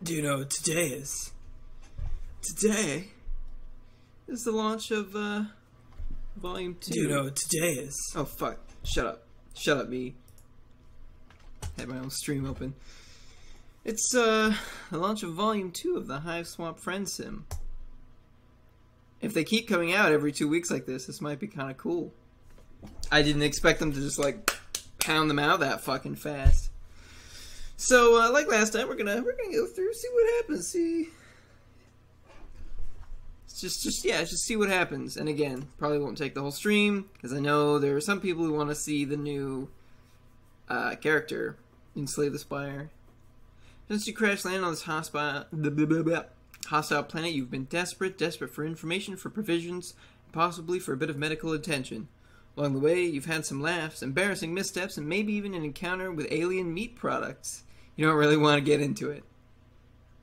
Do you know what today is? Today is the launch of Volume 2. Do you know what today is? Oh fuck. Shut up. Shut up, me. Had my own stream open. It's the launch of Volume 2 of the Hiveswap Friendsim. If they keep coming out every 2 weeks like this might be kind of cool. I didn't expect them to just like pound them out that fucking fast. So like last time, we're gonna go through, see what happens, see. Just see what happens. And again, probably won't take the whole stream because I know there are some people who want to see the new character in Slay the Spire. Since you crash landed on this hostile planet, you've been desperate for information, for provisions, and possibly for a bit of medical attention. Along the way, you've had some laughs, embarrassing missteps, and maybe even an encounter with alien meat products. You don't really want to get into it.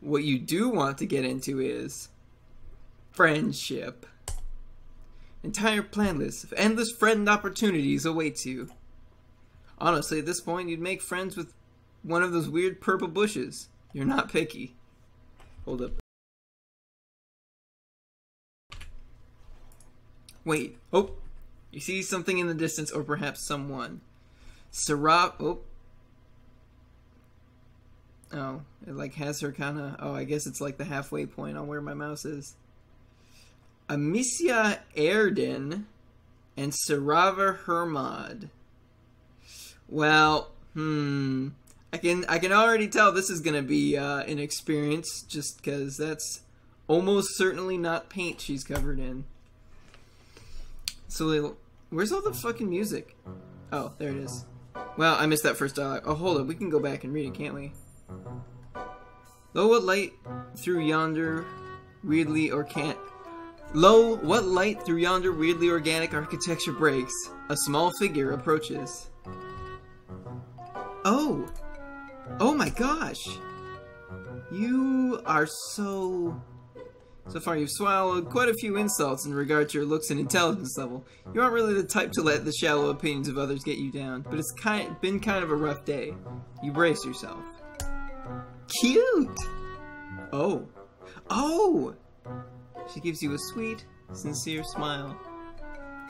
What you do want to get into is friendship. Entire playlist of endless friend opportunities awaits you. Honestly, at this point, you'd make friends with one of those weird purple bushes. You're not picky. Hold up. Wait. Oh. You see something in the distance, or perhaps someone. Oh, it like has her kind of... Oh, I guess it's like the halfway point on where my mouse is. Amicia Erden and Sarava Hermod. Well, I can already tell this is gonna be an experience, just because that's almost certainly not paint she's covered in. So, where's all the fucking music? Oh, there it is. Well, I missed that first dialogue. Oh, hold up. We can go back and read it, can't we? Lo, what light through yonder weirdly organic architecture breaks? A small figure approaches. Oh! Oh my gosh! You are so... So far, you've swallowed quite a few insults in regard to your looks and intelligence level. You aren't really the type to let the shallow opinions of others get you down, but it's been kind of a rough day. You brace yourself. Cute! Oh. Oh! She gives you a sweet, sincere smile.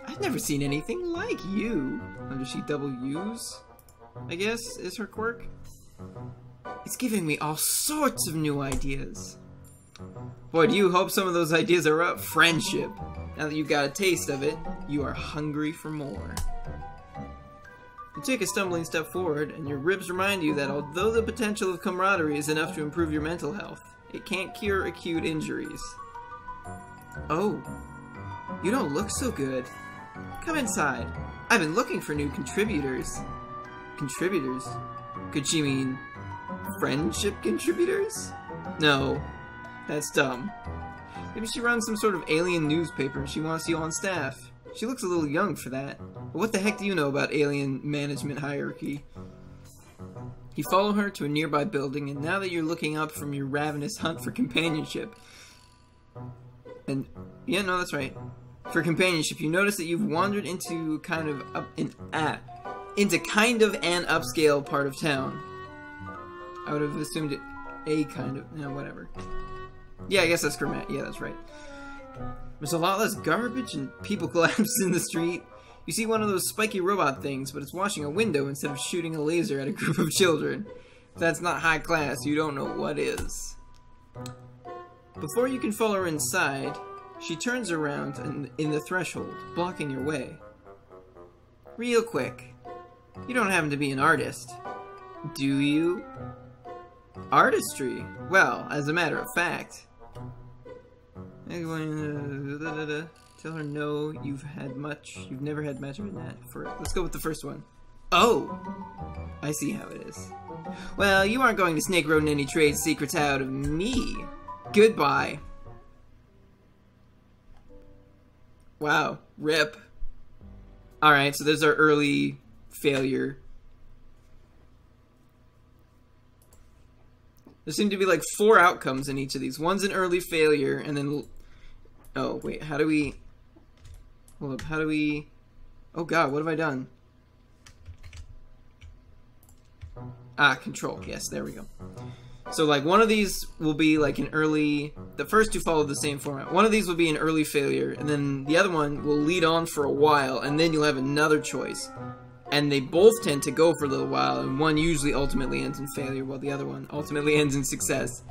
I've never seen anything like you. Oh, does she double use? I guess, is her quirk? It's giving me all sorts of new ideas. Boy, do you hope some of those ideas are about friendship. Now that you've got a taste of it, you are hungry for more. You take a stumbling step forward, and your ribs remind you that although the potential of camaraderie is enough to improve your mental health, it can't cure acute injuries. Oh, you don't look so good. Come inside. I've been looking for new contributors. Contributors? Could she mean friendship contributors? No. That's dumb. Maybe she runs some sort of alien newspaper and she wants you on staff. She looks a little young for that. But what the heck do you know about alien management hierarchy? You follow her to a nearby building, and now that you're looking up from your ravenous hunt for companionship... And... yeah, no, that's right. For companionship, you notice that you've wandered into kind of into kind of an upscale part of town. I would have assumed it a kind of... no, whatever. Yeah, I guess that's correct. Yeah, that's right. There's a lot less garbage and people collapse in the street. You see one of those spiky robot things, but it's washing a window instead of shooting a laser at a group of children. If that's not high class, you don't know what is. Before you can follow her inside, she turns around in the threshold, blocking your way. Real quick, you don't happen to be an artist, do you? Artistry? Well, as a matter of fact. Tell her no, you've never had much of that. Let's go with the first one. Oh! I see how it is. Well, you aren't going to snake road any trade secrets out of me. Goodbye. Wow. Rip. Alright, so there's our early failure. There seem to be like 4 outcomes in each of these. One's an early failure, and then... Oh, wait, how do we... Hold up, how do we... Oh god, what have I done? Ah, control. Yes, there we go. So, like, one of these will be, like, an early... The first two follow the same format. One of these will be an early failure, and then the other one will lead on for a while, and then you'll have another choice. And they both tend to go for a little while, and one usually ultimately ends in failure, while the other one ultimately ends in success.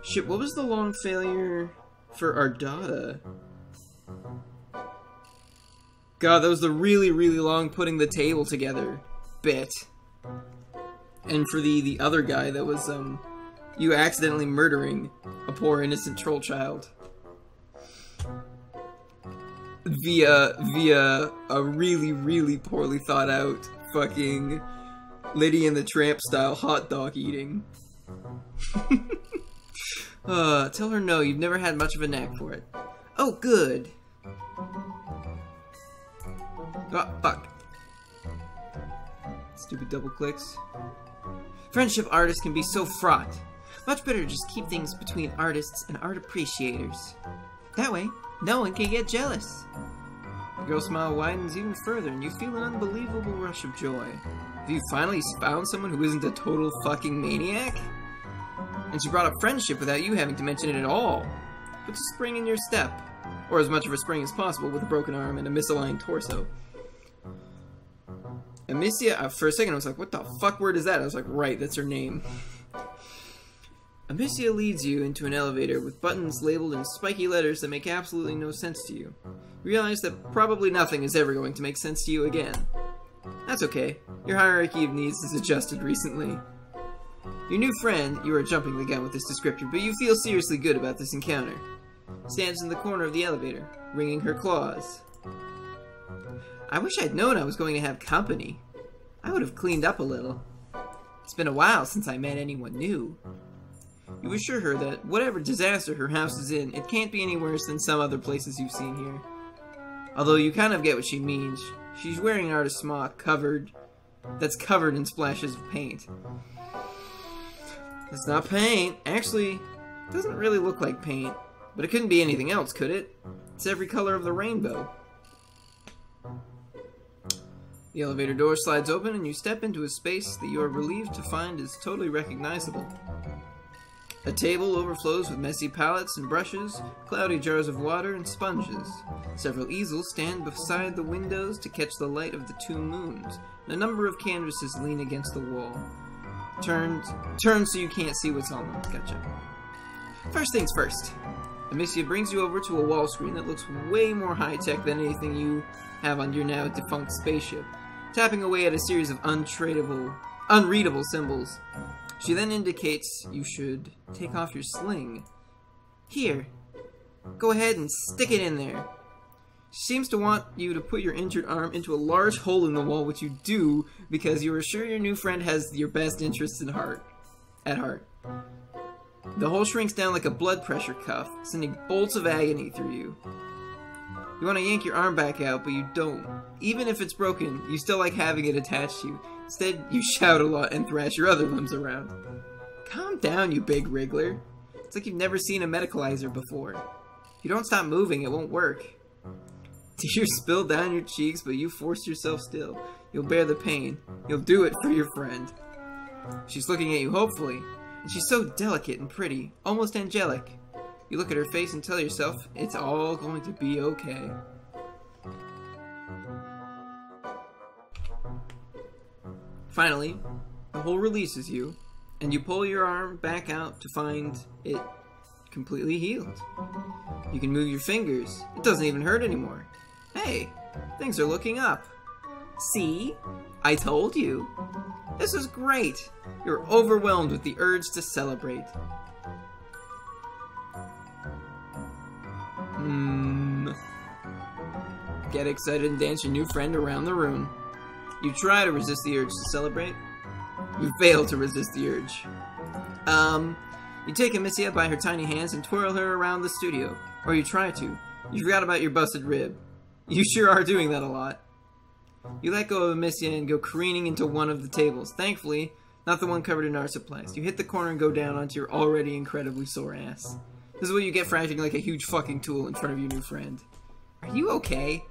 Shit, what was the long failure for Ardata? God, that was the really, really long putting the table together bit. And for the other guy, that was, you accidentally murdering a poor innocent troll child. Via a really, really poorly thought out fucking Lady and the Tramp style hot dog eating. Tell her no, you've never had much of a knack for it. Oh, good. Oh, fuck. Stupid double clicks. Friendship artists can be so fraught. Much better to just keep things between artists and art appreciators. That way, no one can get jealous. The girl's smile widens even further, and you feel an unbelievable rush of joy. Have you finally found someone who isn't a total fucking maniac? And she brought up friendship without you having to mention it at all. Puts a spring in your step. Or as much of a spring as possible with a broken arm and a misaligned torso. Amicia, for a second I was like, what the fuck word is that? I was like, right, that's her name. Amicia leads you into an elevator with buttons labeled in spiky letters that make absolutely no sense to you. You realize that probably nothing is ever going to make sense to you again. That's okay. Your hierarchy of needs has adjusted recently. Your new friend, you are jumping the gun with this descriptor, but you feel seriously good about this encounter, stands in the corner of the elevator, wringing her claws. I wish I'd known I was going to have company. I would have cleaned up a little. It's been a while since I met anyone new. You assure her that whatever disaster her house is in, it can't be any worse than some other places you've seen here. Although you kind of get what she means. She's wearing an artist smock that's covered in splashes of paint. It's not paint. Actually, it doesn't really look like paint. But it couldn't be anything else, could it? It's every color of the rainbow. The elevator door slides open and you step into a space that you are relieved to find is totally recognizable. A table overflows with messy palettes and brushes, cloudy jars of water and sponges. Several easels stand beside the windows to catch the light of the two moons, and a number of canvases lean against the wall. Turn so you can't see what's on them. Gotcha. First things first. Amicia brings you over to a wall screen that looks way more high-tech than anything you have on your now defunct spaceship, tapping away at a series of unreadable symbols. She then indicates you should take off your sling. Here, go ahead and stick it in there. She seems to want you to put your injured arm into a large hole in the wall, which you do because you are sure your new friend has your best interests at heart. The hole shrinks down like a blood pressure cuff, sending bolts of agony through you. You want to yank your arm back out, but you don't. Even if it's broken, you still like having it attached to you. Instead, you shout a lot and thrash your other limbs around. Calm down, you big wriggler. It's like you've never seen a medicalizer before. If you don't stop moving, it won't work. Tears spill down your cheeks, but you force yourself still. You'll bear the pain. You'll do it for your friend. She's looking at you hopefully, and she's so delicate and pretty, almost angelic. You look at her face and tell yourself, it's all going to be okay. Finally, the hole releases you, and you pull your arm back out to find it completely healed. You can move your fingers. It doesn't even hurt anymore. Hey, things are looking up. See? I told you. This is great. You're overwhelmed with the urge to celebrate. Get excited and dance your new friend around the room. You try to resist the urge to celebrate. You fail to resist the urge. You take Amicia by her tiny hands and twirl her around the studio. Or you try to. You forgot about your busted rib. You sure are doing that a lot. You let go of Amicia and go careening into one of the tables. Thankfully, not the one covered in art supplies. You hit the corner and go down onto your already incredibly sore ass. This is what you get for acting like a huge fucking tool in front of your new friend. Are you okay?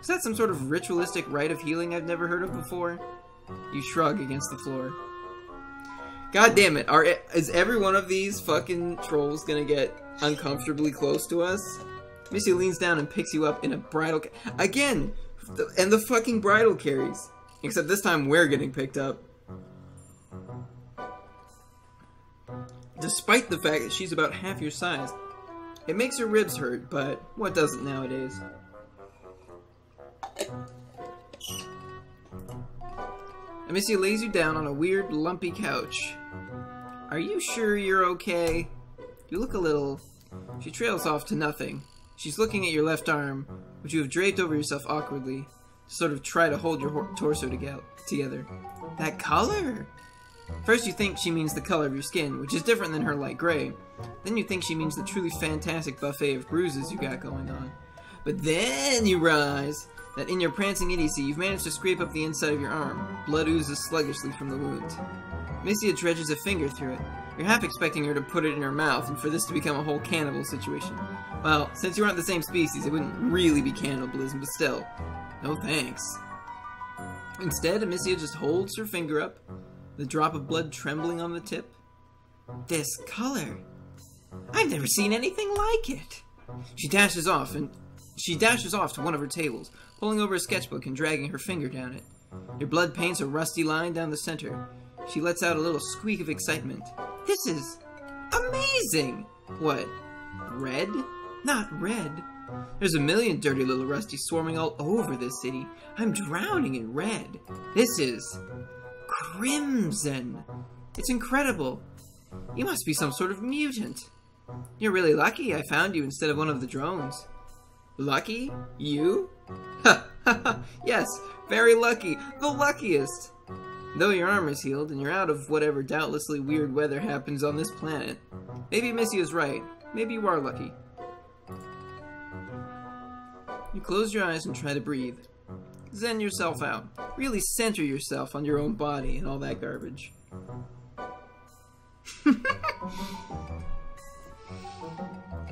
Is that some sort of ritualistic rite of healing I've never heard of before? You shrug against the floor. God damn it, is every one of these fucking trolls gonna get uncomfortably close to us? Missy leans down and picks you up in a bridal again! And the fucking bridal carries. Except this time we're getting picked up. Despite the fact that she's about half your size. It makes her ribs hurt, but what doesn't nowadays? Amicia lays you down on a weird, lumpy couch. Are you sure you're okay? You look a little... She trails off to nothing. She's looking at your left arm, which you have draped over yourself awkwardly, to sort of try to hold your torso together. That color! First you think she means the color of your skin, which is different than her light gray. Then you think she means the truly fantastic buffet of bruises you got going on. But then you realize that in your prancing idiocy, you've managed to scrape up the inside of your arm. Blood oozes sluggishly from the wound. Missia dredges a finger through it. You're half expecting her to put it in her mouth and for this to become a whole cannibal situation. Well, since you aren't the same species, it wouldn't really be cannibalism, but still. No thanks. Instead, Amicia just holds her finger up, the drop of blood trembling on the tip. This color. I've never seen anything like it. She dashes off to one of her tables, pulling over a sketchbook and dragging her finger down it. Your blood paints a rusty line down the center. She lets out a little squeak of excitement. This is amazing! What? Red? Not red. There's a million dirty little rusties swarming all over this city. I'm drowning in red. This is crimson. It's incredible. You must be some sort of mutant. You're really lucky I found you instead of one of the drones. Lucky? You? Ha ha ha! Yes, very lucky. The luckiest! Though your arm is healed and you're out of whatever doubtlessly weird weather happens on this planet. Maybe Missy is right. Maybe you are lucky. You close your eyes and try to breathe. Zen yourself out. Really center yourself on your own body and all that garbage.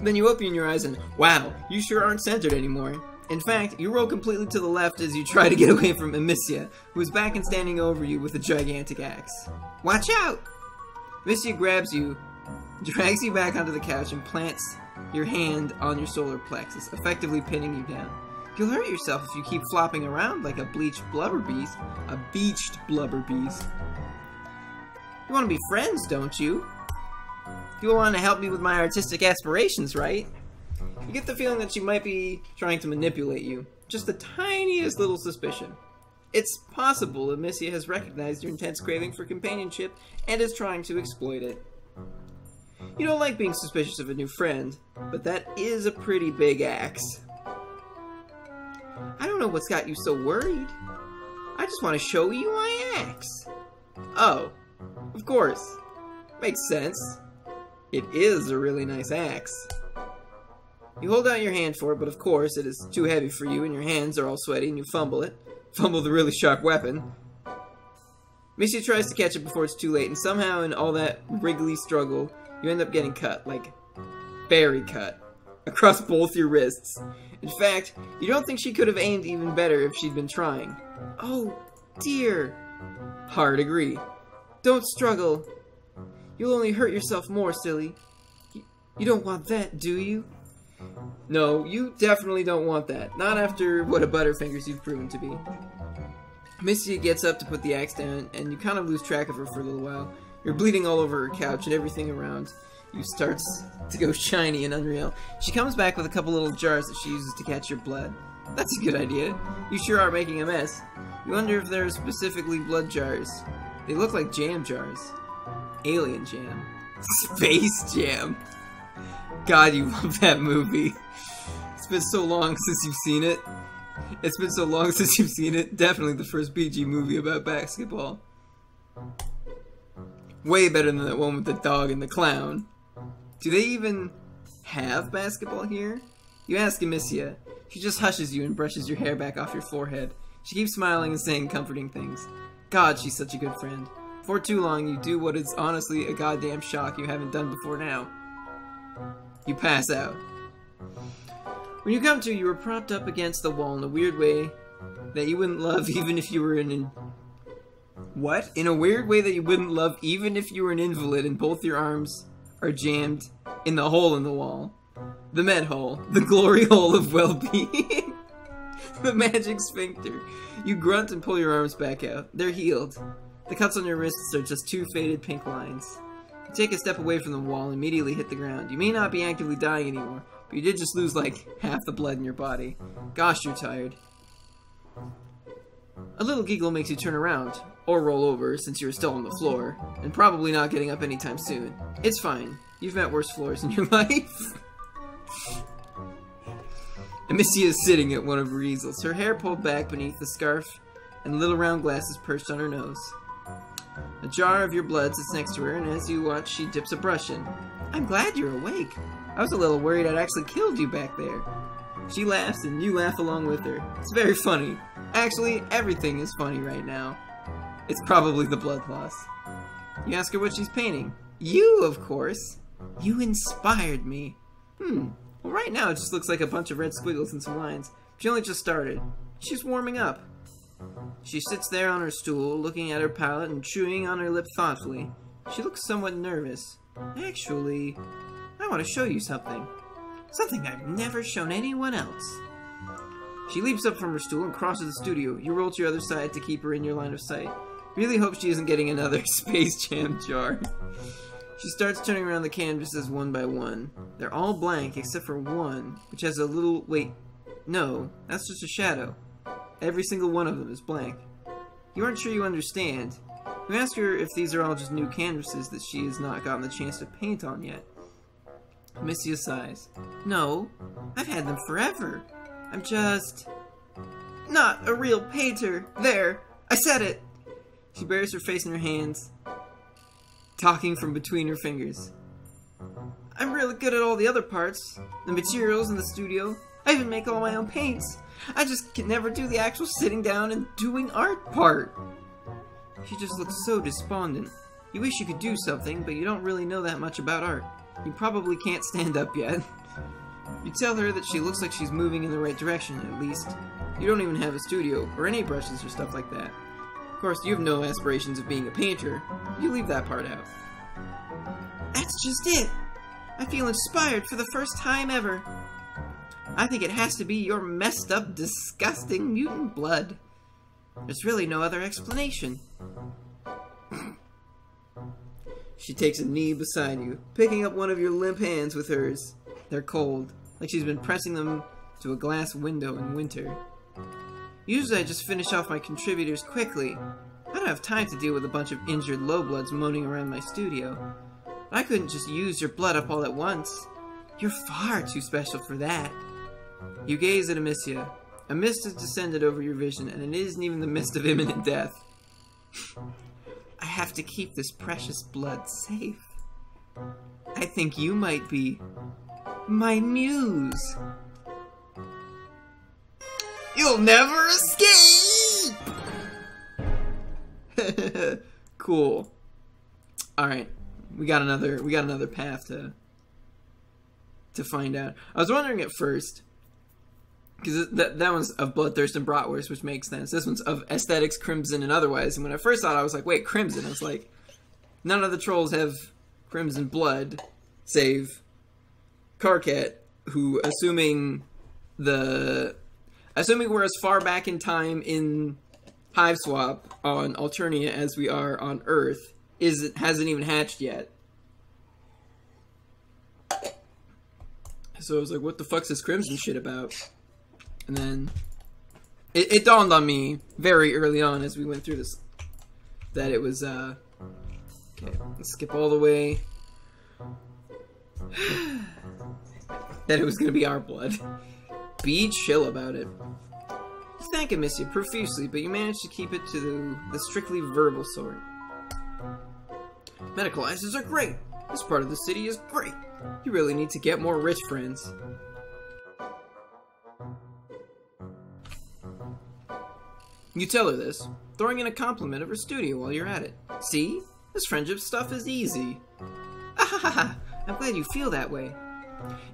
Then you open your eyes and, wow, you sure aren't centered anymore. In fact, you roll completely to the left as you try to get away from Amicia, who is back and standing over you with a gigantic axe. Watch out! Amicia grabs you, drags you back onto the couch, and plants your hand on your solar plexus, effectively pinning you down. You'll hurt yourself if you keep flopping around like a bleached blubber beast. A beached blubber beast. You want to be friends, don't you? You want to help me with my artistic aspirations, right? You get the feeling that she might be trying to manipulate you. Just the tiniest little suspicion. It's possible Amicia has recognized your intense craving for companionship and is trying to exploit it. You don't like being suspicious of a new friend, but that is a pretty big axe. I don't know what's got you so worried. I just want to show you my axe. Oh, of course. Makes sense. It is a really nice axe. You hold out your hand for it, but of course it is too heavy for you and your hands are all sweaty and you fumble it. Fumble the really sharp weapon. Misha tries to catch it before it's too late, and somehow in all that wriggly struggle, you end up getting cut, like very cut, across both your wrists. In fact, you don't think she could have aimed even better if she'd been trying. Oh, dear. Hard agree. Don't struggle. You'll only hurt yourself more, silly. You don't want that, do you? No, you definitely don't want that. Not after what a Butterfingers you've proven to be. Misty gets up to put the axe down, and you kind of lose track of her for a little while. You're bleeding all over her couch, and everything around you starts to go shiny and unreal. She comes back with a couple little jars that she uses to catch your blood. That's a good idea. You sure are making a mess. You wonder if they're specifically blood jars. They look like jam jars. Alien jam. Space jam. God, you love that movie. It's been so long since you've seen it. It's been so long since you've seen it. Definitely the first PG movie about basketball. Way better than that one with the dog and the clown. Do they even have basketball here? You ask Amicia. She just hushes you and brushes your hair back off your forehead. She keeps smiling and saying comforting things. God, she's such a good friend. For too long, you do what is honestly a goddamn shock you haven't done before now. You pass out. When you come to, you were propped up against the wall in a weird way that you wouldn't love even if you were in What? In a weird way that you wouldn't love even if you were an invalid and both your arms are jammed in the hole in the wall. The med hole. The glory hole of well-being. The magic sphincter. You grunt and pull your arms back out. They're healed. The cuts on your wrists are just 2 faded pink lines. You take a step away from the wall and immediately hit the ground. You may not be actively dying anymore, but you did just lose like half the blood in your body. Gosh, you're tired. A little giggle makes you turn around, or roll over since you're still on the floor, and probably not getting up anytime soon. It's fine. You've met worse floors in your life. Amicia is sitting at one of her easels, her hair pulled back beneath the scarf, and little round glasses perched on her nose. A jar of your blood sits next to her, and as you watch, she dips a brush in. I'm glad you're awake. I was a little worried I'd actually killed you back there. She laughs, and you laugh along with her. It's very funny. Actually, everything is funny right now. It's probably the blood loss. You ask her what she's painting. You, of course. You inspired me. Well, right now it just looks like a bunch of red squiggles and some lines. She only just started. She's warming up. She sits there on her stool, looking at her palette and chewing on her lip thoughtfully. She looks somewhat nervous. Actually, I want to show you something. Something I've never shown anyone else. She leaps up from her stool and crosses the studio. You roll to your other side to keep her in your line of sight. Really hope she isn't getting another Space Jam jar. She starts turning around the canvases one by one. They're all blank except for one, which has a little... Wait, no, that's just a shadow. Every single one of them is blank. You aren't sure you understand. You ask her if these are all just new canvases that she has not gotten the chance to paint on yet. Amicia sighs. No, I've had them forever. I'm just... not a real painter. There, I said it. She buries her face in her hands, talking from between her fingers. I'm really good at all the other parts. The materials in the studio. I even make all my own paints. I just can never do the actual sitting down and doing art part. She just looks so despondent. You wish you could do something, but you don't really know that much about art. You probably can't stand up yet. You tell her that she looks like she's moving in the right direction, at least. You don't even have a studio, or any brushes or stuff like that. Of course, you have no aspirations of being a painter. You leave that part out. That's just it! I feel inspired for the first time ever. I think it has to be your messed up, disgusting mutant blood. There's really no other explanation. She takes a knee beside you, picking up one of your limp hands with hers. They're cold, like she's been pressing them to a glass window in winter. Usually I just finish off my contributors quickly. I don't have time to deal with a bunch of injured lowbloods moaning around my studio. But I couldn't just use your blood up all at once. You're far too special for that. You gaze at Amicia. A mist has descended over your vision, and it isn't even the mist of imminent death. I have to keep this precious blood safe. I think you might be my muse. You'll never escape! Cool. Alright. We got another path to find out. I was wondering at first, because that one's of Bloodthirst and Bratwurst, which makes sense. This one's of Aesthetics, Crimson, and Otherwise. And when I first thought, I was like, wait, Crimson? I was like, none of the trolls have crimson blood, save Karkat, who, assuming we're as far back in time in Hiveswap on Alternia as we are on Earth, hasn't even hatched yet. So I was like, what the fuck's this Crimson shit about? And then it dawned on me very early on as we went through this that it was, okay, let's skip all the way. That it was gonna be our blood. Be chill about it. You thank Amicia profusely, but you manage to keep it to the strictly verbal sort. Medical ices are great. This part of the city is great. You really need to get more rich friends. You tell her this, throwing in a compliment of her studio while you're at it. See? This friendship stuff is easy. Ahaha, I'm glad you feel that way.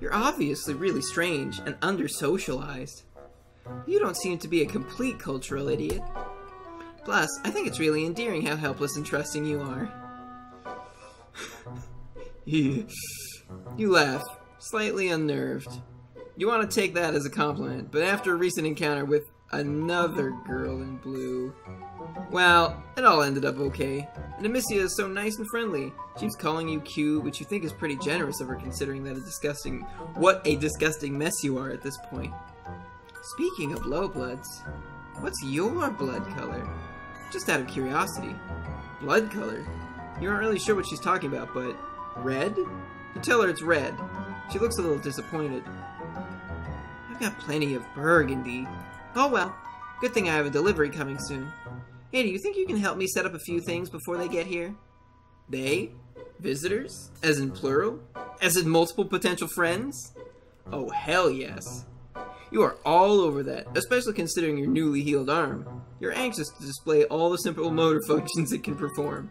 You're obviously really strange and under-socialized. You don't seem to be a complete cultural idiot. Plus, I think it's really endearing how helpless and trusting you are. You laugh, slightly unnerved. You want to take that as a compliment, but after a recent encounter with another girl in blue... Well, it all ended up okay. And Amicia is so nice and friendly. She keeps calling you cute, which you think is pretty generous of her considering that what a disgusting mess you are at this point. Speaking of low bloods, what's your blood color? Just out of curiosity. Blood color? You aren't really sure what she's talking about, but... Red? You tell her it's red. She looks a little disappointed. I've got plenty of burgundy. Oh well. Good thing I have a delivery coming soon. Hey, do you think you can help me set up a few things before they get here? They? Visitors? As in plural? As in multiple potential friends? Oh, hell yes. You are all over that, especially considering your newly healed arm. You're anxious to display all the simple motor functions it can perform.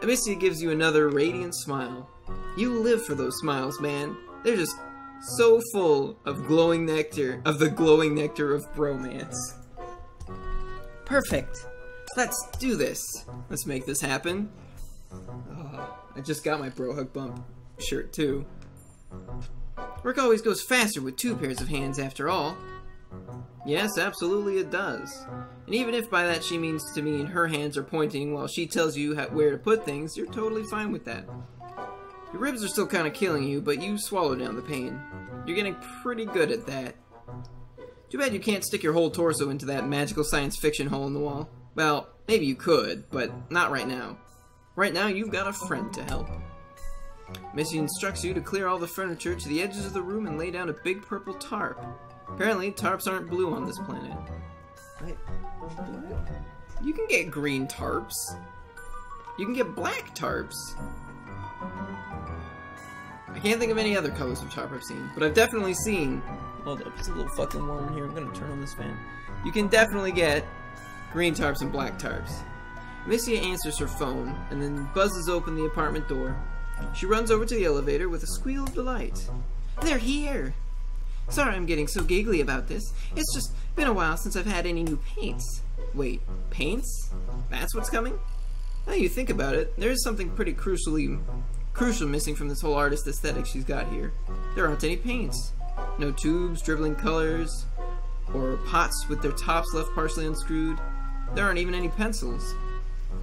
Amicia gives you another radiant smile. You live for those smiles, man. They're just so full of glowing nectar, of the glowing nectar of bromance. Perfect. Let's do this. Let's make this happen. Oh, I just got my bro hug bump shirt too. Work always goes faster with two pairs of hands after all. Yes, absolutely it does. And even if by that she means to mean her hands are pointing while she tells you where to put things, you're totally fine with that. Your ribs are still kind of killing you, but you swallow down the pain. You're getting pretty good at that. Too bad you can't stick your whole torso into that magical science fiction hole in the wall. Well, maybe you could, but not right now. Right now, you've got a friend to help. Missy instructs you to clear all the furniture to the edges of the room and lay down a big purple tarp. Apparently, tarps aren't blue on this planet. You can get green tarps. You can get black tarps. I can't think of any other colors of tarp I've seen, but I've definitely seen... Hold up, it's a little fucking warm in here. I'm gonna turn on this fan. You can definitely get green tarps and black tarps. Missy answers her phone and then buzzes open the apartment door. She runs over to the elevator with a squeal of delight. They're here! Sorry I'm getting so giggly about this. It's just been a while since I've had any new paints. Wait, paints? That's what's coming? Now you think about it, there is something pretty crucial missing from this whole artist aesthetic she's got here. There aren't any paints. No tubes, dribbling colors, or pots with their tops left partially unscrewed. There aren't even any pencils.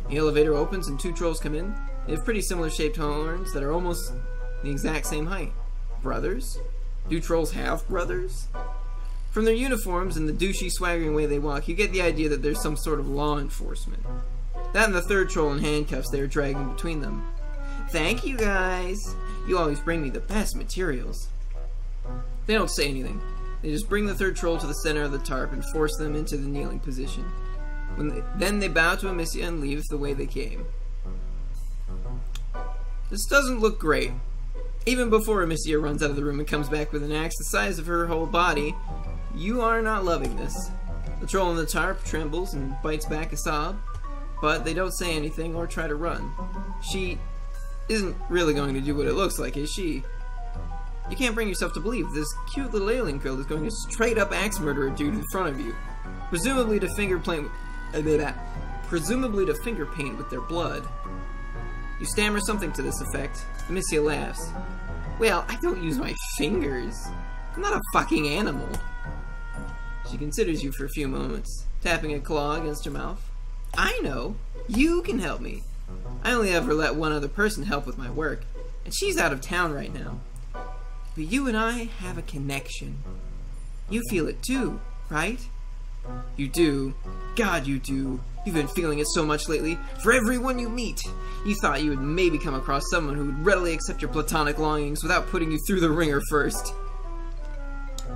The elevator opens and two trolls come in. They have pretty similar shaped horns that are almost the exact same height. Brothers? Do trolls have brothers? From their uniforms and the douchey, swaggering way they walk, you get the idea that there's some sort of law enforcement. That and the third troll in handcuffs they are dragging between them. Thank you guys! You always bring me the best materials. They don't say anything. They just bring the third troll to the center of the tarp and force them into the kneeling position. Then they bow to Amicia and leave the way they came. This doesn't look great. Even before Amicia runs out of the room and comes back with an axe the size of her whole body, you are not loving this. The troll on the tarp trembles and bites back a sob, but they don't say anything or try to run. She isn't really going to do what it looks like, is she? You can't bring yourself to believe this cute little alien girl is going to straight up axe murder a dude in front of you, presumably to finger paint with their blood. You stammer something to this effect. Amicia laughs. Well, I don't use my fingers. I'm not a fucking animal. She considers you for a few moments, tapping a claw against her mouth. I know. You can help me. I only ever let one other person help with my work, and she's out of town right now. But you and I have a connection. You feel it too, right? You do. God, you do. You've been feeling it so much lately. For everyone you meet, you thought you would maybe come across someone who would readily accept your platonic longings without putting you through the ringer first.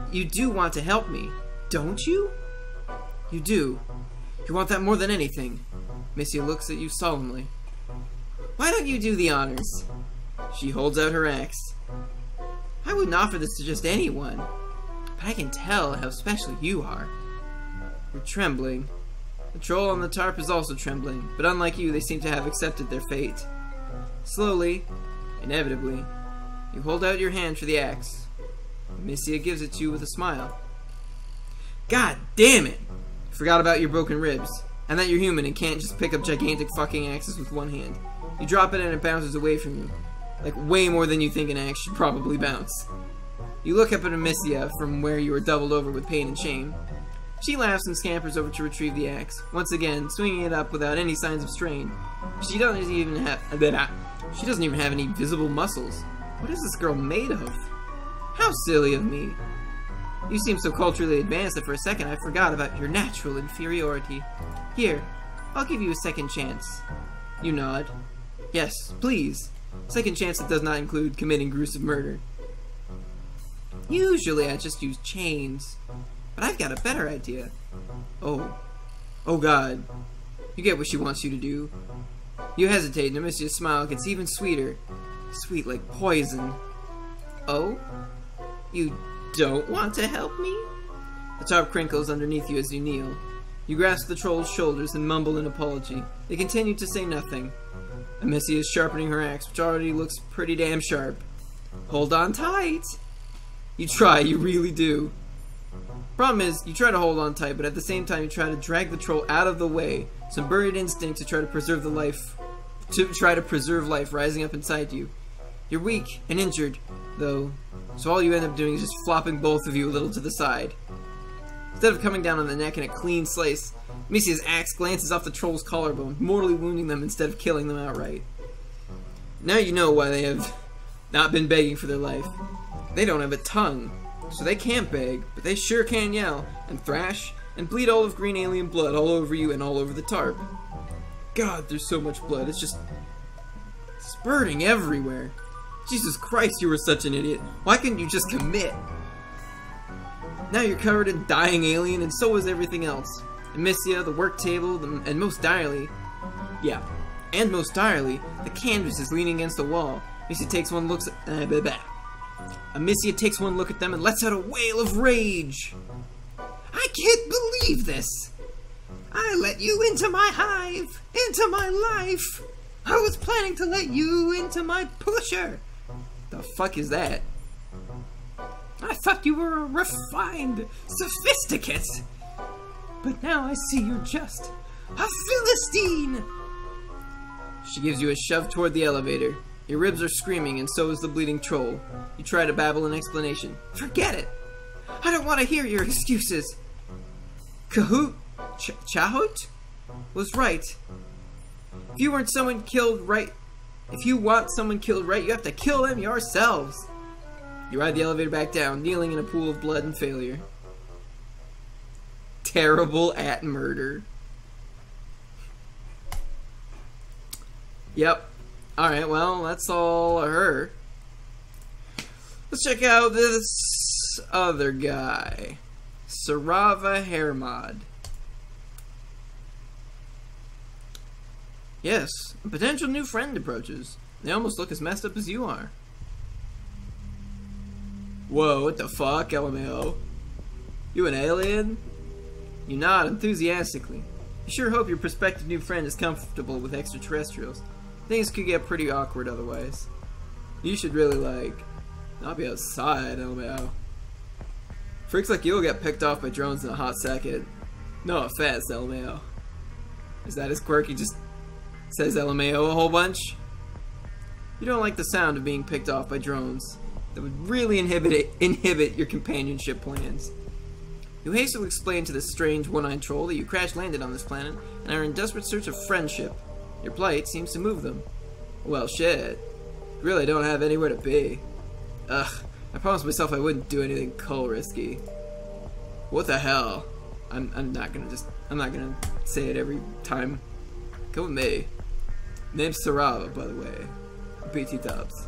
You do want to help me, don't you? You do. You want that more than anything. Missy looks at you solemnly. Why don't you do the honors? She holds out her axe. I wouldn't offer this to just anyone, but I can tell how special you are. You're trembling. The troll on the tarp is also trembling, but unlike you, they seem to have accepted their fate. Slowly, inevitably, you hold out your hand for the axe. Amicia gives it to you with a smile. God damn it! Forgot about your broken ribs. and that you're human and can't just pick up gigantic fucking axes with one hand. You drop it and it bounces away from you. Like, way more than you think an axe should probably bounce. You look up at Amicia from where you are doubled over with pain and shame. She laughs and scampers over to retrieve the axe, once again swinging it up without any signs of strain. She doesn't even have any visible muscles. What is this girl made of? How silly of me. You seem so culturally advanced that for a second I forgot about your natural inferiority. Here, I'll give you a second chance. You nod. Yes, please. Second chance that does not include committing gruesome murder. Usually I just use chains, but I've got a better idea. Oh God. You get what she wants you to do. You hesitate and Amicia's smile gets even sweeter. Sweet like poison. Oh? You don't want to help me? The tarp crinkles underneath you as you kneel. You grasp the troll's shoulders and mumble an apology. They continue to say nothing. Amicia is sharpening her axe, which already looks pretty damn sharp. Hold on tight. You try, you really do. Problem is, you try to hold on tight, but at the same time you try to drag the troll out of the way. Some buried instinct to try to preserve life rising up inside you. You're weak and injured, though, so all you end up doing is just flopping both of you a little to the side. Instead of coming down on the neck in a clean slice, Amicia's axe glances off the troll's collarbone, mortally wounding them instead of killing them outright. Now you know why they have not been begging for their life. They don't have a tongue, so they can't beg, but they sure can yell, and thrash, and bleed olive green alien blood all over you and all over the tarp. God, there's so much blood, it's just spurting everywhere. Jesus Christ, you were such an idiot. Why couldn't you just commit? Now you're covered in dying alien, and so is everything else. Amicia, the work table, and most direly, the canvas is leaning against the wall. Amicia takes one look at them and lets out a wail of rage. I can't believe this! I let you into my hive, into my life. I was planning to let you into my pusher. The fuck is that? I thought you were a refined sophisticate. But now I see you're just a Philistine. She gives you a shove toward the elevator. Your ribs are screaming and so is the bleeding troll. You try to babble an explanation. Forget it. I don't want to hear your excuses. Chahut was right. If you want someone killed right, you have to kill them yourselves. You ride the elevator back down, kneeling in a pool of blood and failure. Terrible at murder. Yep. Alright, well, that's all her. Let's check out this other guy. Sarava Hermod. Yes, a potential new friend approaches. They almost look as messed up as you are. Whoa, what the fuck, LMAO? You an alien? You nod enthusiastically. You sure hope your prospective new friend is comfortable with extraterrestrials. Things could get pretty awkward otherwise. You should really, not be outside, LMAO. Freaks like you'll get picked off by drones in a hot second. No offense, LMAO. Is that his quirk? He just says LMAO a whole bunch? You don't like the sound of being picked off by drones. That would really inhibit your companionship plans. You hastily explain to this strange one-eyed troll that you crash-landed on this planet and are in desperate search of friendship. Your plight seems to move them. Well, shit. You really don't have anywhere to be. Ugh, I promised myself I wouldn't do anything coal-risky. What the hell? I'm not gonna say it every time. Come with me. Name's Sarava, by the way. BT Dubs.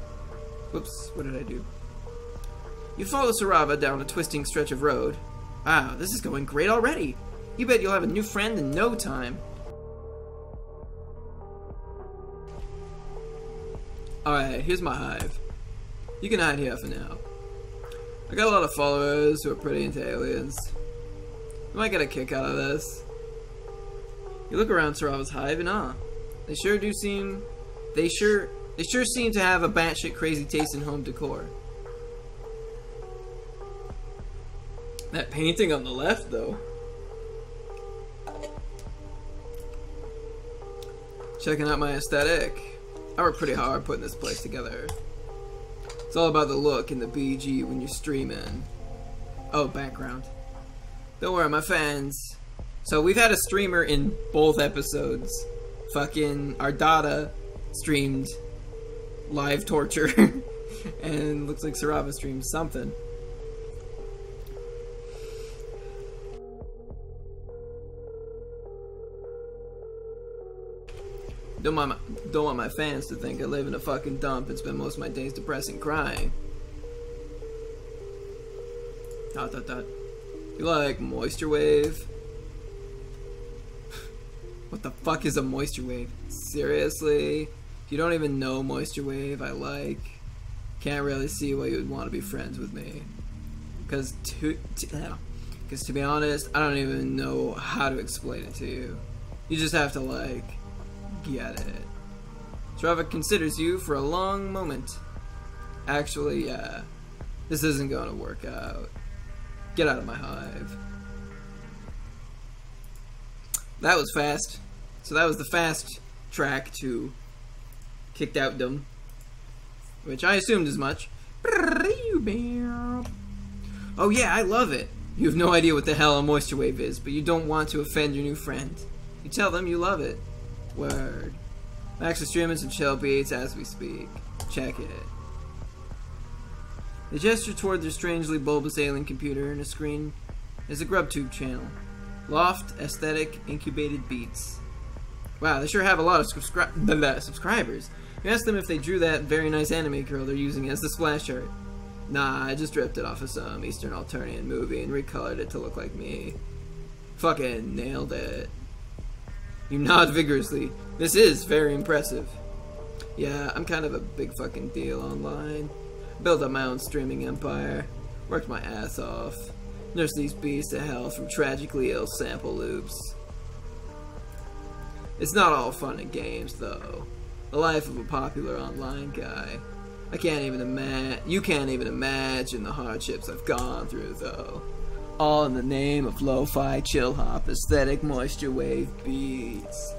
Whoops, what did I do? You follow Sarava down a twisting stretch of road. Wow, this is going great already. You bet you'll have a new friend in no time. Alright, here's my hive. You can hide here for now. I got a lot of followers who are pretty into aliens. You might get a kick out of this. You look around Sarava's hive and they sure seem to have a batshit crazy taste in home decor. That painting on the left, though. Checking out my aesthetic. I worked pretty hard putting this place together. It's all about the look and the BG when you're streaming. Oh, background. Don't worry, my fans. So we've had a streamer in both episodes. Fucking Ardata streamed live torture. And looks like Sarava streamed something. Don't want my fans to think I live in a fucking dump and spend most of my days depressed and crying. ... You like moisture wave? What the fuck is a moisture wave? Seriously? If you don't even know moisture wave, I like. Can't really see why you would want to be friends with me. Because to be honest, I don't even know how to explain it to you. You just have to like get it. Sarava considers you for a long moment. Actually, yeah. This isn't going to work out. Get out of my hive. That was fast. So that was the fast track to Kicked Out Dumb. Which I assumed as much. Oh yeah, I love it. You have no idea what the hell a moisture wave is, but you don't want to offend your new friend. You tell them you love it. Word. Max is streaming some chill beats as we speak. Check it. They gesture toward their strangely bulbous alien computer, and a screen is a GrubTube channel. Loft, aesthetic, incubated beats. Wow, they sure have a lot of subscribers. You ask them if they drew that very nice anime girl they're using as the splash art. Nah, I just ripped it off of some Eastern Alternative movie and recolored it to look like me. Fucking nailed it. You nod vigorously. This is very impressive. Yeah, I'm kind of a big fucking deal online. Built up my own streaming empire. Worked my ass off. Nursed these beasts to hell from tragically ill sample loops. It's not all fun and games, though. The life of a popular online guy. You can't even imagine the hardships I've gone through, though. All in the name of lo-fi, chill-hop, aesthetic, moisture wave beats.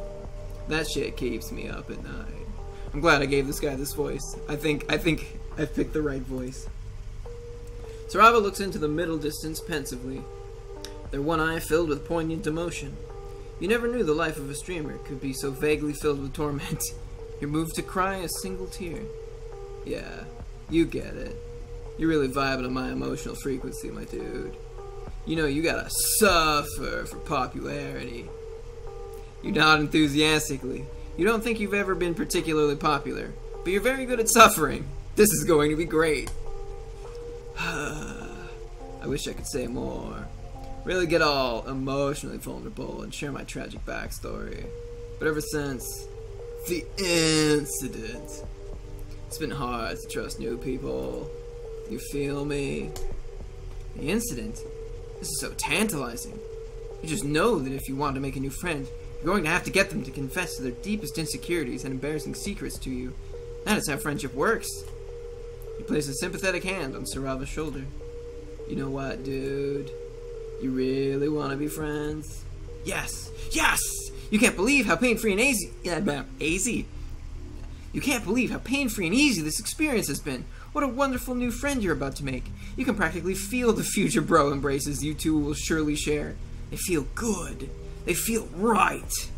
That shit keeps me up at night. I'm glad I gave this guy this voice. I think I've picked the right voice. Sarava looks into the middle distance pensively, their one eye filled with poignant emotion. You never knew the life of a streamer could be so vaguely filled with torment. You're moved to cry a single tear. Yeah, you get it. You're really vibing on my emotional frequency, my dude. You know you gotta suffer for popularity. You nod enthusiastically. You don't think you've ever been particularly popular, but you're very good at suffering. This is going to be great. I wish I could say more. Really get all emotionally vulnerable and share my tragic backstory. But ever since the incident, it's been hard to trust new people. You feel me? The incident? This is so tantalizing. You just know that if you want to make a new friend, you're going to have to get them to confess to their deepest insecurities and embarrassing secrets to you. That is how friendship works. You place a sympathetic hand on Sarava's shoulder. You know what, dude? You really want to be friends? Yes! Yes! You can't believe how pain-free and easy... You can't believe how pain-free and easy this experience has been. What a wonderful new friend you're about to make. You can practically feel the future bro embraces you two will surely share. They feel good. They feel right.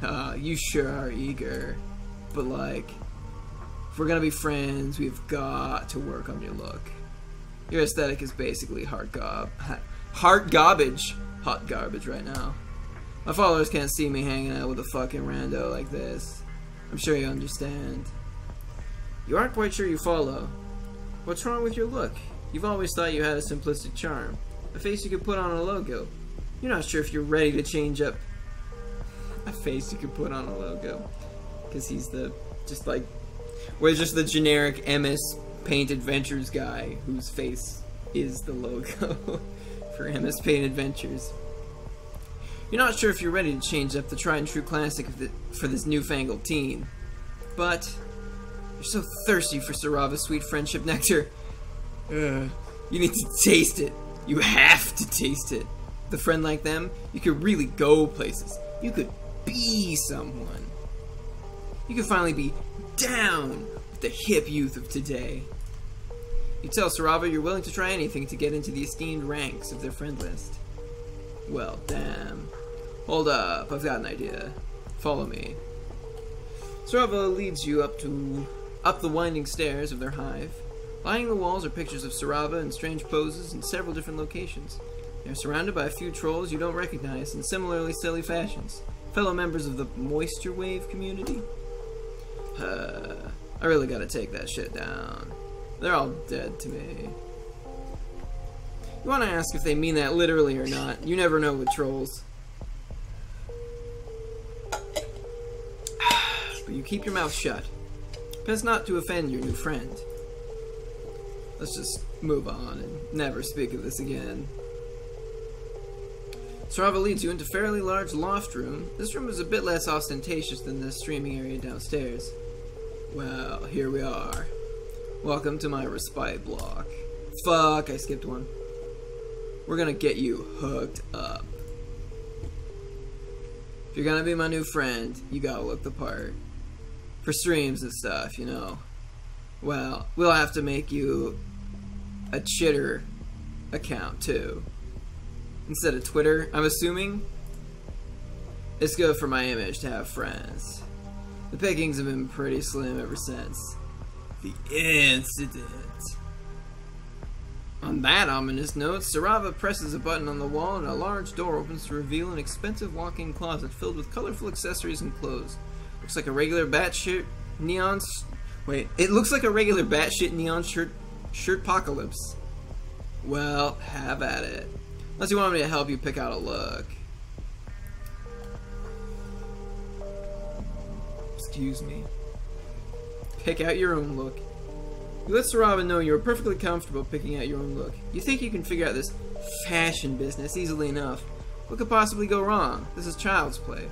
You sure are eager. But like, if we're gonna be friends, we've got to work on your look. Your aesthetic is basically hot garbage right now. My followers can't see me hanging out with a fucking rando like this. I'm sure you understand. You aren't quite sure you follow. What's wrong with your look? You've always thought you had a simplistic charm. A face you could put on a logo. You're not sure if you're ready to change up. A face you could put on a logo. Because he's the, just like, we're just the generic MS Paint Adventures guy whose face is the logo for MS Paint Adventures. You're not sure if you're ready to change up the tried and true classic for this newfangled teen. But you're so thirsty for Sarava's sweet friendship nectar. You need to taste it. You have to taste it. With a friend like them, you could really go places. You could be someone. You can finally be down with the hip youth of today. You tell Sarava you're willing to try anything to get into the esteemed ranks of their friend list. Well, damn. Hold up, I've got an idea. Follow me. Sarava leads you up the winding stairs of their hive. Lining the walls are pictures of Sarava in strange poses in several different locations. They are surrounded by a few trolls you don't recognize in similarly silly fashions. Fellow members of the Moisture Wave community. I really gotta take that shit down. They're all dead to me. You wanna ask if they mean that literally or not. You never know with trolls. But you keep your mouth shut. Best not to offend your new friend. Let's just move on and never speak of this again. Sarava leads you into a fairly large loft room. This room is a bit less ostentatious than the streaming area downstairs. Well, here we are. Welcome to my respite block. Fuck, I skipped one. We're gonna get you hooked up. If you're gonna be my new friend, you gotta look the part. For streams and stuff, you know. Well, we'll have to make you a Chitter account too. Instead of Twitter, I'm assuming. It's good for my image to have friends. The pickings have been pretty slim ever since the incident. On that ominous note, Sarava presses a button on the wall and a large door opens to reveal an expensive walk-in closet filled with colorful accessories and clothes. Looks like a regular batshit neon... Wait, it looks like a regular batshit neon shirt-pocalypse. Well, have at it. Unless you want me to help you pick out a look. Excuse me. Pick out your own look. You let Sarava know you're perfectly comfortable picking out your own look. You think you can figure out this fashion business easily enough. What could possibly go wrong? This is child's play.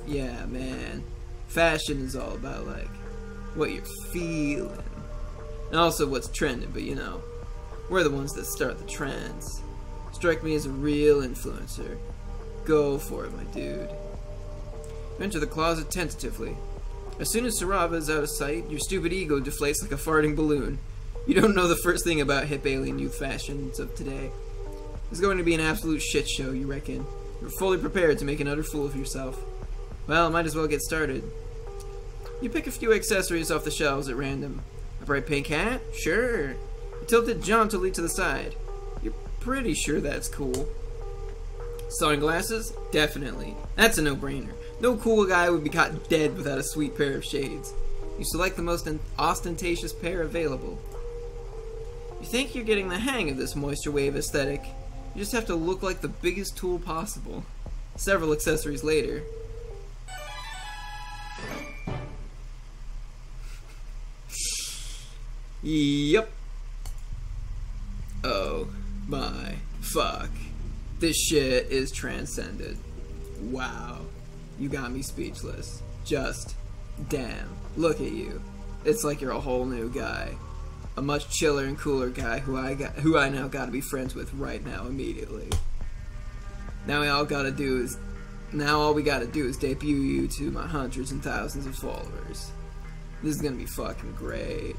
Yeah, man. Fashion is all about, like, what you're feeling. And also what's trending, but you know, we're the ones that start the trends. Strike me as a real influencer. Go for it, my dude. You enter the closet tentatively. As soon as Sarava is out of sight, your stupid ego deflates like a farting balloon. You don't know the first thing about hip alien youth fashions of today. It's going to be an absolute shit show, you reckon. You're fully prepared to make an utter fool of yourself. Well, might as well get started. You pick a few accessories off the shelves at random. A bright pink hat? Sure. You tilt it jauntily to the side. You're pretty sure that's cool. Sunglasses? Definitely. That's a no-brainer. No cool guy would be caught dead without a sweet pair of shades. You select the most ostentatious pair available. You think you're getting the hang of this moisture wave aesthetic. You just have to look like the biggest tool possible. Several accessories later. Yep. Oh my fuck. This shit is transcended. Wow. You got me speechless. Just damn. Look at you. It's like you're a whole new guy. A much chiller and cooler guy who I now gotta be friends with right now immediately. Now all we gotta do is debut you to my hundreds and thousands of followers. This is gonna be fucking great.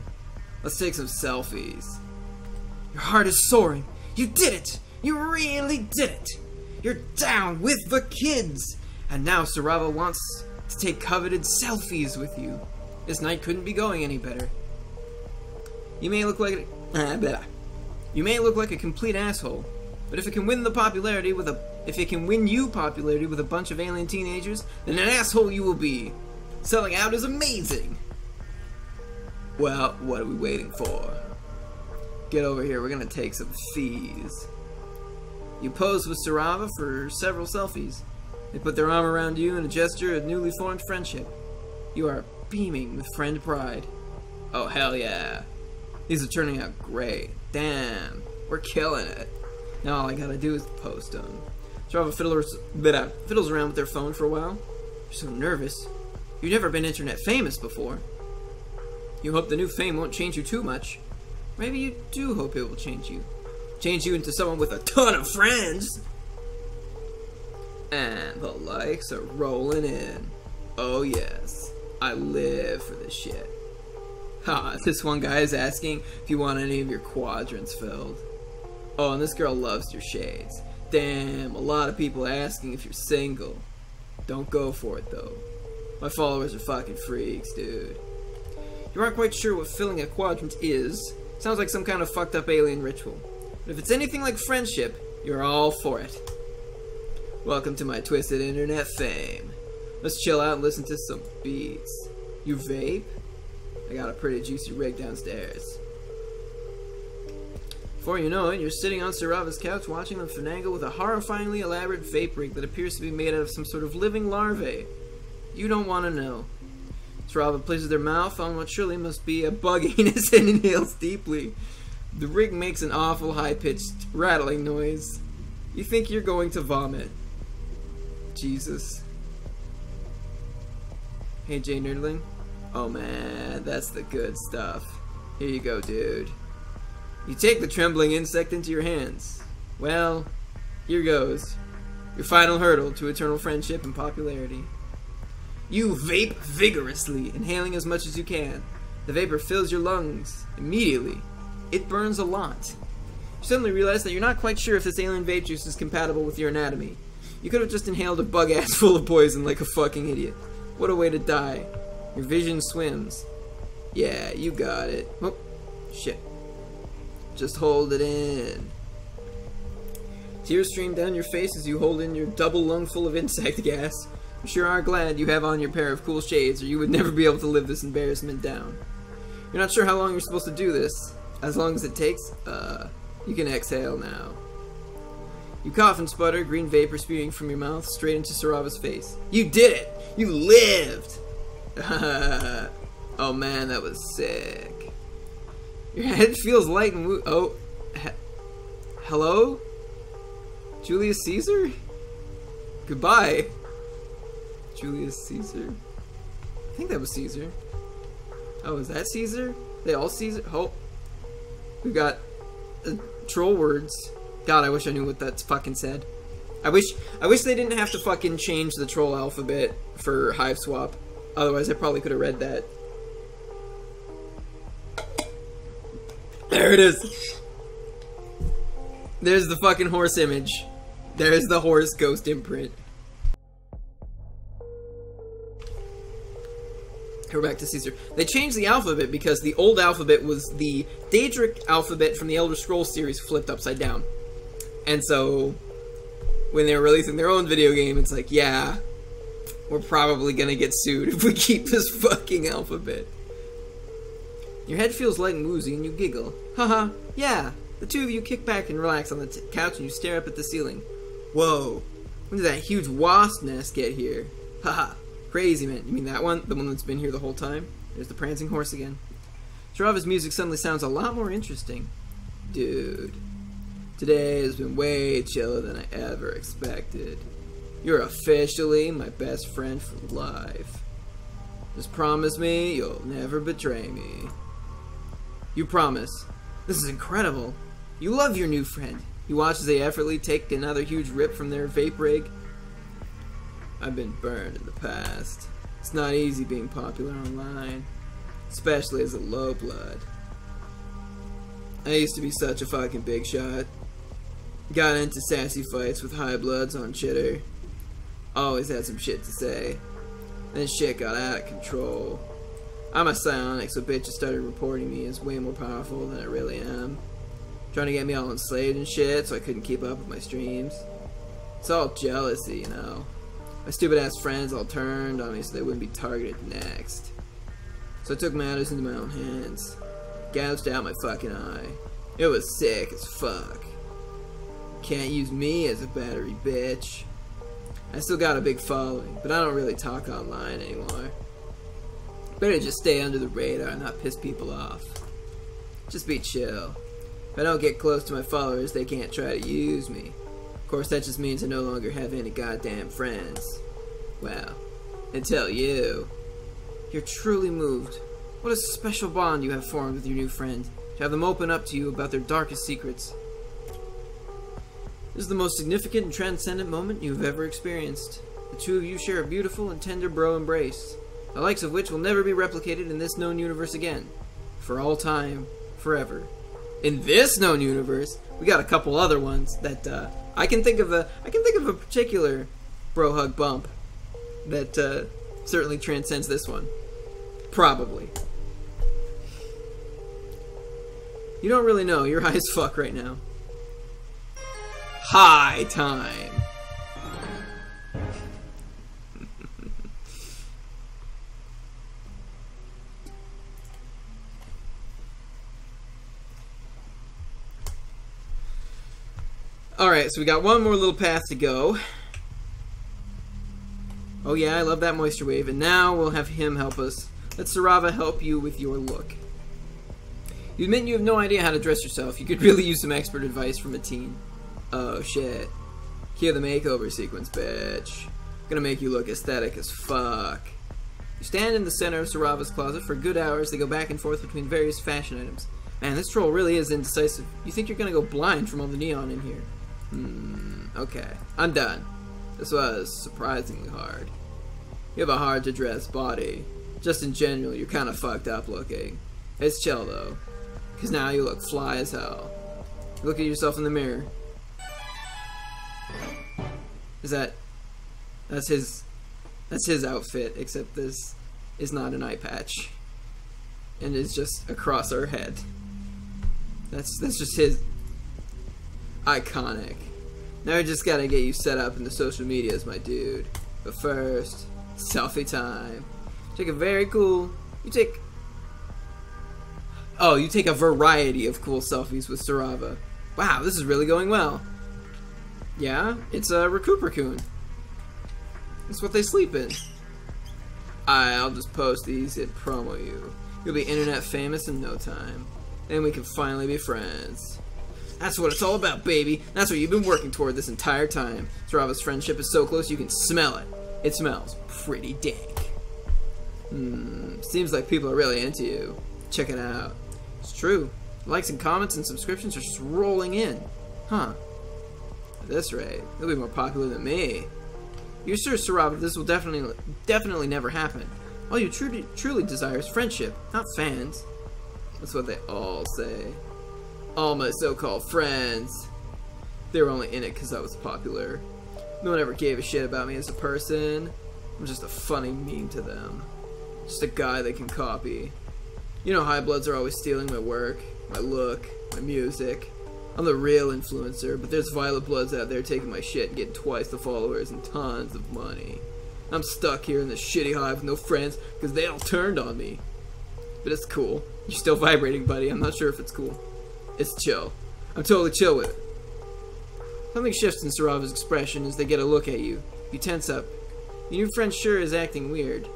Let's take some selfies. Your heart is soaring. You did it! You really did it! You're down with the kids! And now Sarava wants to take coveted selfies with you. This night couldn't be going any better. You may look like a complete asshole, but if it can win you popularity with a bunch of alien teenagers, then an asshole you will be. Selling out is amazing. Well, what are we waiting for? Get over here, we're gonna take some fees. You pose with Sarava for several selfies. They put their arm around you in a gesture of newly formed friendship. You are beaming with friend pride. Oh hell yeah. These are turning out great. Damn, we're killing it. Now all I gotta do is post them. Sarava fiddles around with their phone for a while. You're so nervous. You've never been internet famous before. You hope the new fame won't change you too much. Maybe you do hope it will change you. Change you into someone with a ton of friends. And the likes are rolling in. Oh yes. I live for this shit. Ha, this one guy is asking if you want any of your quadrants filled. Oh, and this girl loves your shades. Damn, a lot of people asking if you're single. Don't go for it, though. My followers are fucking freaks, dude. You aren't quite sure what filling a quadrant is. Sounds like some kind of fucked up alien ritual. But if it's anything like friendship, you're all for it. Welcome to my twisted internet fame. Let's chill out and listen to some beats. You vape? I got a pretty juicy rig downstairs. Before you know it, you're sitting on Sarava's couch watching them finagle with a horrifyingly elaborate vape rig that appears to be made out of some sort of living larvae. You don't want to know. Sarava places their mouth on what surely must be a bug anus and inhales deeply. The rig makes an awful high-pitched, rattling noise. You think you're going to vomit. Jesus. Hey, Jay Nerdling. Oh man, that's the good stuff. Here you go, dude. You take the trembling insect into your hands. Well, here goes. Your final hurdle to eternal friendship and popularity. You vape vigorously, inhaling as much as you can. The vapor fills your lungs. Immediately, it burns a lot. You suddenly realize that you're not quite sure if this alien vape juice is compatible with your anatomy. You could have just inhaled a bug ass full of poison like a fucking idiot. What a way to die. Your vision swims. Yeah, you got it. Oh, shit. Just hold it in. Tears stream down your face as you hold in your double lung full of insect gas. You sure are glad you have on your pair of cool shades, or you would never be able to live this embarrassment down. You're not sure how long you're supposed to do this. As long as it takes, you can exhale now. You cough and sputter, green vapor spewing from your mouth straight into Sarava's face. You did it! You lived! Oh man, that was sick. Your head feels light and hello? Julius Caesar? Goodbye. Julius Caesar? I think that was Caesar. Oh, is that Caesar? They all Caesar? Oh. We got troll words. God, I wish I knew what that fucking said. I wish they didn't have to fucking change the troll alphabet for Hiveswap. Otherwise, I probably could have read that. There it is. There's the fucking horse image. There's the horse ghost imprint. We're back to Caesar. They changed the alphabet because the old alphabet was the Daedric alphabet from the Elder Scrolls series flipped upside down. And so, when they were releasing their own video game, it's like, yeah, we're probably gonna get sued if we keep this fucking alphabet. Your head feels light and woozy and you giggle. Haha, yeah. The two of you kick back and relax on the couch and you stare up at the ceiling. Whoa, when did that huge wasp nest get here? Haha, crazy man. You mean that one? The one that's been here the whole time? There's the prancing horse again. Sarava's music suddenly sounds a lot more interesting. Dude, today has been way chiller than I ever expected. You're officially my best friend for life. Just promise me you'll never betray me. You promise. This is incredible. You love your new friend. You watch as they effortlessly take another huge rip from their vape rig. I've been burned in the past. It's not easy being popular online, especially as a low blood. I used to be such a fucking big shot. Got into sassy fights with high bloods on Chitter. Always had some shit to say. Then shit got out of control. I'm a psionic, so bitches started reporting me as way more powerful than I really am. Trying to get me all enslaved and shit so I couldn't keep up with my streams. It's all jealousy, you know. My stupid ass friends all turned on me so they wouldn't be targeted next. So I took matters into my own hands. Gouged out my fucking eye. It was sick as fuck. Can't use me as a battery, bitch. I still got a big following, but I don't really talk online anymore. Better just stay under the radar and not piss people off. Just be chill. If I don't get close to my followers, they can't try to use me. Of course, that just means I no longer have any goddamn friends. Well, until you. You're truly moved. What a special bond you have formed with your new friend, to have them open up to you about their darkest secrets. This is the most significant and transcendent moment you have ever experienced. The two of you share a beautiful and tender bro embrace. the likes of which will never be replicated in this known universe again. For all time, forever. In this known universe, we got a couple other ones that I can think of a particular bro hug bump that certainly transcends this one. Probably. You don't really know. You're high as fuck right now. High time. Alright, so we got one more little path to go. Oh yeah, I love that moisture wave. And now we'll have him help us. Let Sarava help you with your look. You admit you have no idea how to dress yourself. You could really use some expert advice from a teen. Oh shit. Hear the makeover sequence, bitch. Gonna make you look aesthetic as fuck. You stand in the center of Sarava's closet for good hours. They go back and forth between various fashion items. Man, this troll really is indecisive. You think you're gonna go blind from all the neon in here. Okay. I'm done. This was surprisingly hard. You have a hard to dress body. Just in general, you're kinda fucked up looking. It's chill though. Cause now you look fly as hell. Look at yourself in the mirror. That's his outfit, except this is not an eye patch. And it's just across our head. That's just his iconic. Now we just gotta get you set up in the social medias, my dude. But first, selfie time. Take a very cool you take a variety of cool selfies with Sarava. Wow, this is really going well. Yeah, it's a Recuperacoon. That's what they sleep in. I'll just post these and promo you. You'll be internet famous in no time. Then we can finally be friends. That's what it's all about, baby. That's what you've been working toward this entire time. Sarava's friendship is so close you can smell it. It smells pretty dank. Seems like people are really into you. Check it out. It's true. Likes and comments and subscriptions are just rolling in. Huh. At this rate, you'll be more popular than me. You're sure, Sarava, this will definitely never happen. All you truly desire is friendship, not fans. That's what they all say. All my so-called friends. They were only in it because I was popular. No one ever gave a shit about me as a person. I'm just a funny meme to them. Just a guy they can copy. You know, high bloods are always stealing my work, my look, my music. I'm the real influencer, but there's violet bloods out there taking my shit and getting twice the followers and tons of money. I'm stuck here in this shitty hive with no friends because they all turned on me. But it's cool. You're still vibrating, buddy. I'm not sure if it's cool. It's chill. I'm totally chill with it. Something shifts in Sarava's expression as they get a look at you. You tense up. Your new friend sure is acting weird.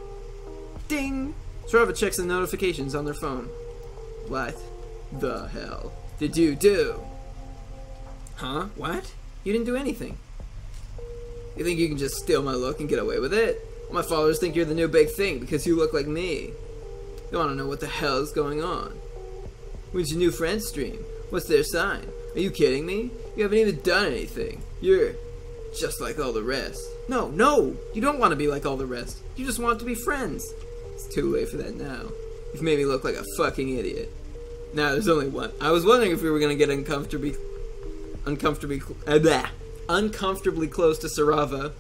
Ding! Sarava checks the notifications on their phone. What the hell did you do? Huh? What? You didn't do anything. You think you can just steal my look and get away with it? My followers think you're the new big thing because you look like me. You want to know what the hell is going on? When's your new friend stream? What's their sign? Are you kidding me? You haven't even done anything. You're just like all the rest. No, you don't want to be like all the rest. You just want to be friends. It's too late for that now. You've made me look like a fucking idiot. Now there's only one. I was wondering if we were gonna get uncomfortably close to Sarava.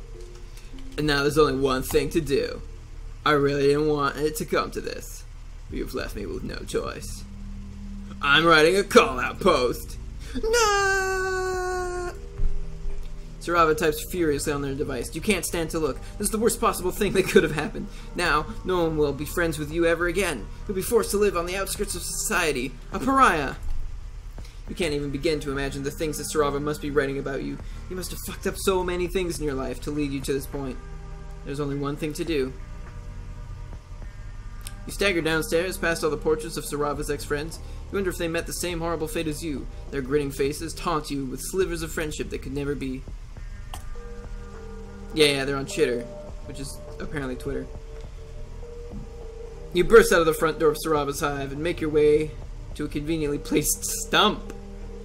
And now there's only one thing to do. I really didn't want it to come to this. But you've left me with no choice. I'm writing a call-out post. No! Sarava types furiously on their device. You can't stand to look. This is the worst possible thing that could have happened. Now, no one will be friends with you ever again. You'll be forced to live on the outskirts of society. A pariah. You can't even begin to imagine the things that Sarava must be writing about you. You must have fucked up so many things in your life to lead you to this point. There's only one thing to do. You stagger downstairs past all the portraits of Sarava's ex-friends. You wonder if they met the same horrible fate as you. Their grinning faces taunt you with slivers of friendship that could never be. Yeah, they're on Chitter, which is apparently Twitter. You burst out of the front door of Sarava's hive and make your way to a conveniently placed stump.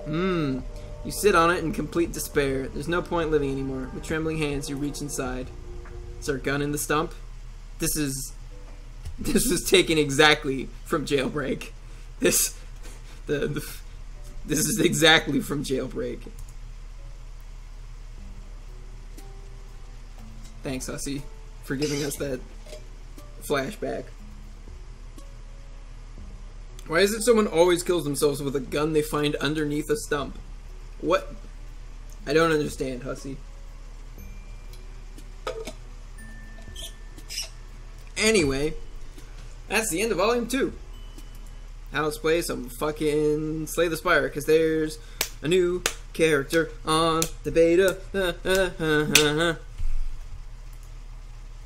You sit on it in complete despair. There's no point living anymore. With trembling hands, you reach inside. Is there a gun in the stump? This is This was taken exactly from Jailbreak. This is exactly from Jailbreak. Thanks, Hussy, for giving us that flashback. Why is it someone always kills themselves with a gun they find underneath a stump? What? I don't understand, Hussy. Anyway, that's the end of Volume 2. Now let's play some fucking Slay the Spire, because there's a new character on the beta.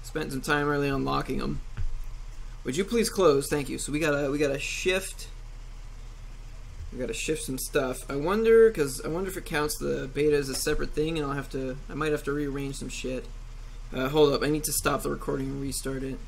Spent some time early unlocking them. Would you please close? Thank you. So we gotta shift. We gotta shift some stuff. I wonder if it counts the beta as a separate thing, and I might have to rearrange some shit. Hold up. I need to stop the recording and restart it.